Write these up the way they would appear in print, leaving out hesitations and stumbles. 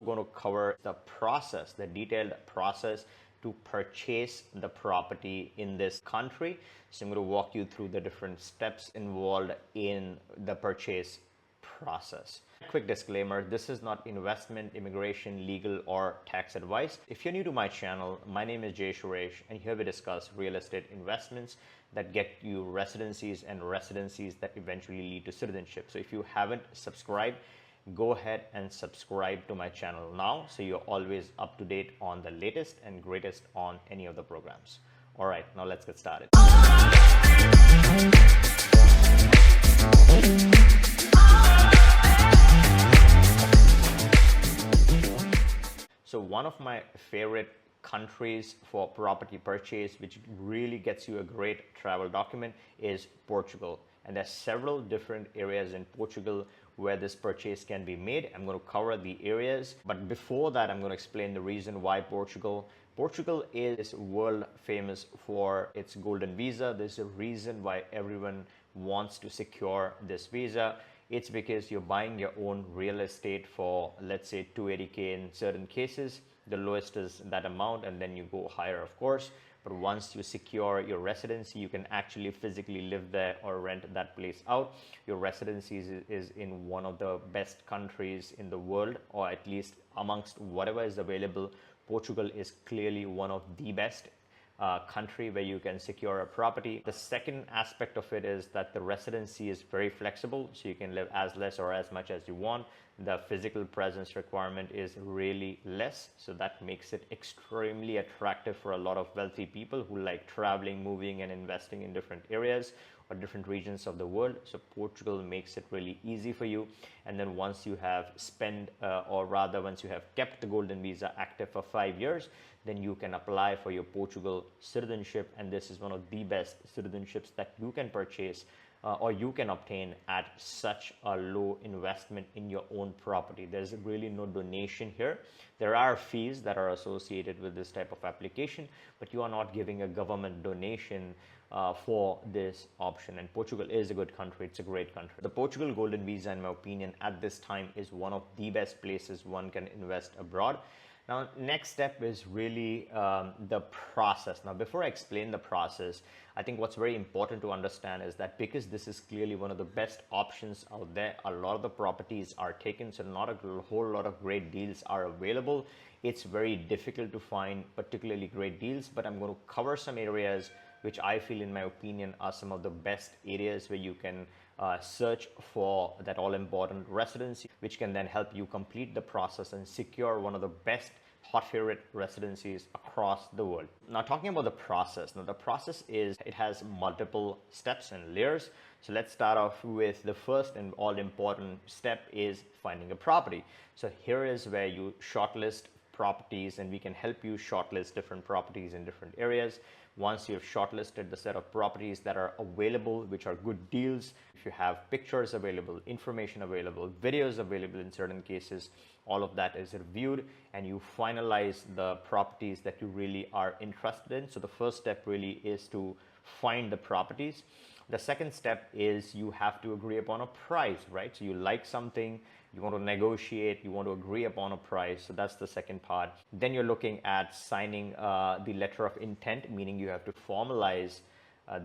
going to cover the process, the detailed process to purchase the property in this country. So I'm going to walk you through the different steps involved in the purchase process. Quick disclaimer, this is not investment, immigration, legal, or tax advice. If you're new to my channel, my name is Jay Suresh, and here we discuss real estate investments that get you residencies and residencies that eventually lead to citizenship. So if you haven't subscribed, go ahead and subscribe to my channel now so you're always up to date on the latest and greatest on any of the programs. All right, now let's get started. So one of my favorite countries for property purchase, which really gets you a great travel document, is Portugal. And there's several different areas in Portugal where this purchase can be made. I'm going to cover the areas, but before that, I'm going to explain the reason why Portugal. Portugal is world famous for its golden visa. There's a reason why everyone wants to secure this visa. It's because you're buying your own real estate for, let's say, 280K in certain cases. The lowest is that amount, and then you go higher, of course. But once you secure your residency, you can actually physically live there or rent that place out. Your residency is in one of the best countries in the world, or at least amongst whatever is available. Portugal is clearly one of the best country where you can secure a property. The second aspect of it is that the residency is very flexible, so you can live as less or as much as you want. The physical presence requirement is really less, so that makes it extremely attractive for a lot of wealthy people who like traveling, moving, and investing in different areas or different regions of the world. So Portugal makes it really easy for you. And then once you have spent, or rather once you have kept the golden visa active for 5 years, then you can apply for your Portugal citizenship. And this is one of the best citizenships that you can purchase or you can obtain at such a low investment in your own property. There's really no donation here. There are fees that are associated with this type of application, but you are not giving a government donation for this option. And Portugal is a good country. It's a great country. The Portugal Golden Visa, in my opinion, at this time is one of the best places one can invest abroad. Now, next step is really the process. Now, before I explain the process, I think what's very important to understand is that because this is clearly one of the best options out there, a lot of the properties are taken, so not a whole lot of great deals are available. It's very difficult to find particularly great deals, but I'm going to cover some areas which I feel, in my opinion, are some of the best areas where you can search for that all-important residency, which can then help you complete the process and secure one of the best hot favorite residencies across the world. Now, talking about the process. Now, the process it has multiple steps and layers. So let's start off with the first and all-important step is finding a property. So here is where you shortlist properties, and we can help you shortlist different properties in different areas. Once you've shortlisted the set of properties that are available, which are good deals, if you have pictures available, information available, videos available in certain cases, all of that is reviewed, and you finalize the properties that you really are interested in. So the first step really is to find the properties. The second step is you have to agree upon a price, right? So you like something, you want to negotiate, you want to agree upon a price. So that's the second part. Then you're looking at signing the letter of intent, meaning you have to formalize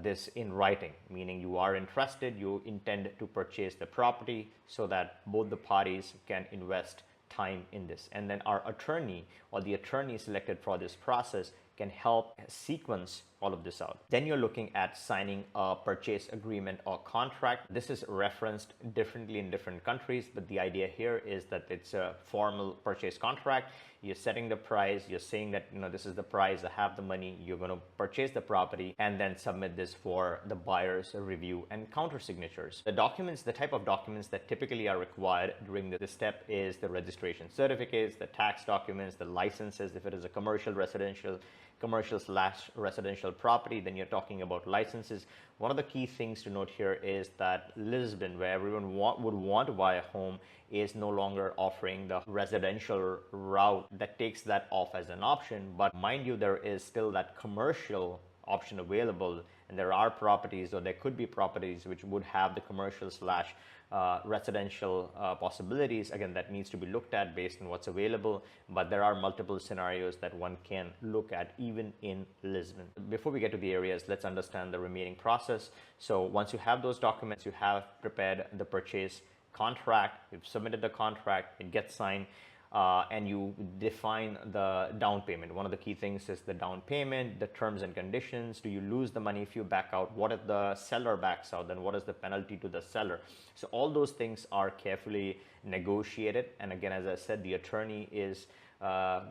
this in writing, meaning you are interested, you intend to purchase the property so that both the parties can invest time in this. And then our attorney or the attorney selected for this process can help sequence all of this out. Then you're looking at signing a purchase agreement or contract. This is referenced differently in different countries, but the idea here is that it's a formal purchase contract. You're setting the price, you're saying that, this is the price, I have the money, you're going to purchase the property, and then submit this for the buyer's review and counter signatures. The documents, the type of documents that typically are required during this step is the registration certificates, the tax documents, the licenses. If it is a commercial/residential property, then you're talking about licenses. One of the key things to note here is that Lisbon, where everyone would want to buy a home, is no longer offering the residential route that takes that off as an option. But mind you, there is still that commercial option available, and there are properties, or there could be properties which would have the commercial slash residential possibilities. Again, that needs to be looked at based on what's available, but there are multiple scenarios that one can look at even in Lisbon. Before we get to the areas, let's understand the remaining process. So once you have those documents, you have prepared the purchase contract, you've submitted the contract, it gets signed, and you define the down payment. One of the key things is the down payment, the terms and conditions. Do you lose the money if you back out? What if the seller backs out? Then what is the penalty to the seller? So all those things are carefully negotiated. And again, as I said, the attorney is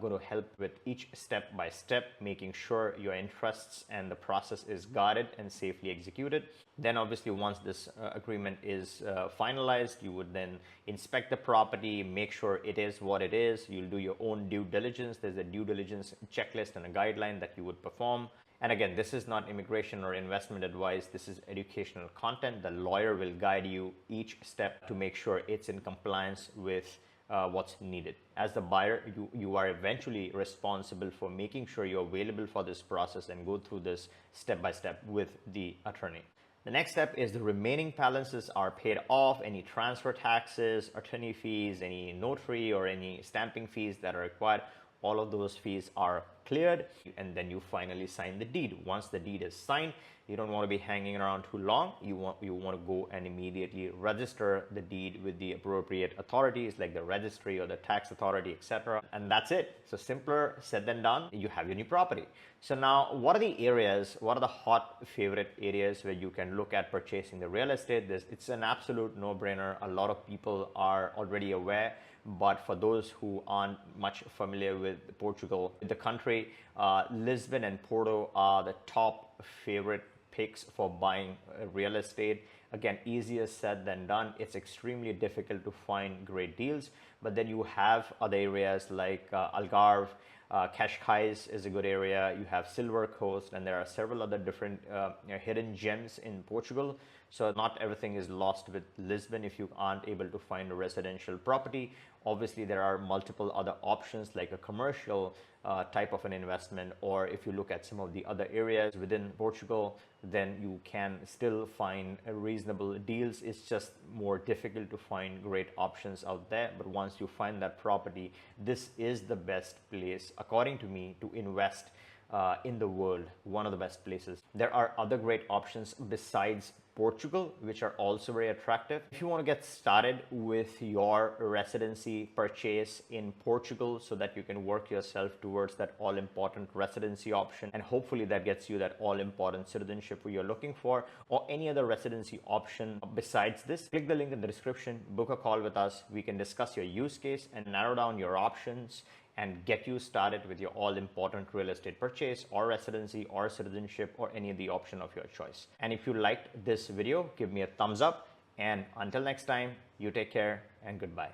going to help with each step by step, making sure your interests and the process is guarded and safely executed. Then obviously once this agreement is finalized, you would then inspect the property, make sure it is what it is. You'll do your own due diligence. There's a due diligence checklist and a guideline that you would perform. And again, this is not immigration or investment advice. This is educational content. The lawyer will guide you each step to make sure it's in compliance with what's needed. As the buyer, you are eventually responsible for making sure you're available for this process and go through this step by step with the attorney. The next step is the remaining balances are paid off. Any transfer taxes, attorney fees, any notary or any stamping fees that are required, all of those fees are cleared, and then you finally sign the deed. Once the deed is signed, you don't want to be hanging around too long. You want to go and immediately register the deed with the appropriate authorities like the registry or the tax authority, etc. And that's it. So simpler said than done. You have your new property. So now, what are the areas? What are the hot favorite areas where you can look at purchasing the real estate? It's an absolute no-brainer. A lot of people are already aware. But for those who aren't much familiar with Portugal, the country, Lisbon and Porto are the top favorite picks for buying real estate. Again, easier said than done. It's extremely difficult to find great deals. But then you have other areas like Algarve, Cascais is a good area. You have Silver Coast, and there are several other different hidden gems in Portugal. So not everything is lost with Lisbon if you aren't able to find a residential property. Obviously, there are multiple other options like a commercial type of an investment, or if you look at some of the other areas within Portugal, then you can still find reasonable deals. It's just more difficult to find great options out there. But once you find that property, this is the best place, according to me, to invest in the world. One of the best places. There are other great options besides Portugal, which are also very attractive. If you want to get started with your residency purchase in Portugal so that you can work yourself towards that all-important residency option, and hopefully that gets you that all-important citizenship you're looking for, or any other residency option besides this, click the link in the description, book a call with us. We can discuss your use case and narrow down your options and get you started with your all-important real estate purchase or residency or citizenship or any of the option of your choice. And if you liked this video, give me a thumbs up. And until next time, you take care and goodbye.